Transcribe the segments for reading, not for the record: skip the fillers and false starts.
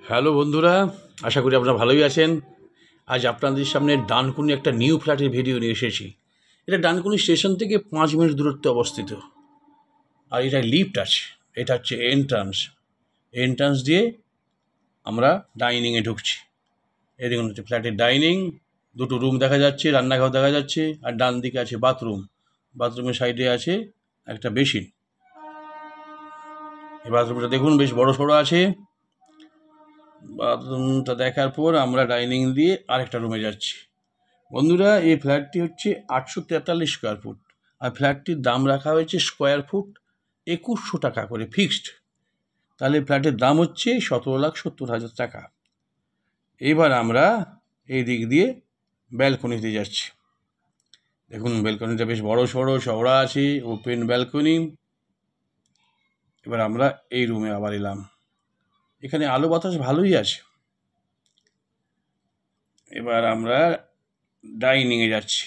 Hello বন্ধুরা, আশা করি আপনারা ভালোই আছেন। আজ আপনাদের সামনে ডানকুনি একটা নিউ ফ্ল্যাটের ভিডিও নিয়ে এসেছি। এটা ডানকুনি স্টেশন থেকে 5 মিনিট দূরত্বে অবস্থিত। আর এটা লিফট আছে, এটা হচ্ছে এন্ট্রান্স দিয়ে আমরা ডাইনিংয়ে ঢুকছি। এই দেখুন হচ্ছে ফ্ল্যাটের ডাইনিং, দুটো রুম দেখা যাচ্ছে, রান্নাঘর দেখা যাচ্ছে, আর ডান দিকে আছে বাথরুমের সাইডে আছে একটা বেসিন। এই বাথরুমটা দেখুন বেশ বড় সড়ো আছে। বাথরুমটা দেখার পর আমরা ডাইনিং দিয়ে আরেকটা রুমে যাচ্ছি। বন্ধুরা, এই ফ্ল্যাটটি হচ্ছে 843 স্কোয়ার ফুট, আর ফ্ল্যাটটির দাম রাখা হয়েছে স্কোয়ার ফুট 2100 টাকা করে ফিক্সড। তাহলে ফ্ল্যাটের দাম হচ্ছে 17,70,000 টাকা। এবার আমরা এই দিক দিয়ে ব্যালকনিতে যাচ্ছি। দেখুন ব্যালকনিটা বেশ বড় সড়ো চওড়া আছে, ওপেন ব্যালকনি। এবার আমরা এই রুমে আবার এলাম, এখানে আলো বাতাস ভালোই আছে। এবার আমরা ডাইনিংয়ে যাচ্ছি,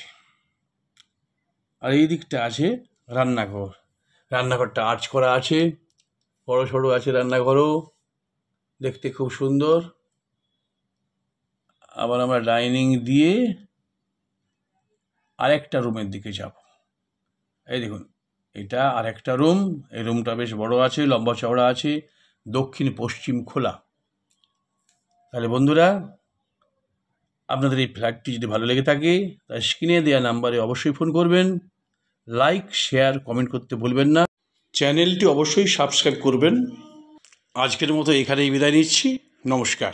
আর এই দিকটা আছে রান্নাঘরটা আর্চ করা আছে, বড় সড়ো আছে রান্নাঘরও, দেখতে খুব সুন্দর। আবার আমরা ডাইনিং দিয়ে আরেকটা রুমের দিকে যাব। এই দেখুন, এটা আরেকটা রুম। এই রুমটা বেশ বড় আছে, লম্বা চওড়া আছে, দক্ষিণ পশ্চিম খোলা। তাহলে বন্ধুরা, আপনাদের এই ফ্ল্যাটটি যদি ভালো লেগে থাকে তাহলে স্ক্রিনে দেওয়া নাম্বারে অবশ্যই ফোন করবেন। লাইক, শেয়ার, কমেন্ট করতে ভুলবেন না। চ্যানেলটি অবশ্যই সাবস্ক্রাইব করবেন। আজকের মতো এখানেই বিদায় নিচ্ছি। নমস্কার।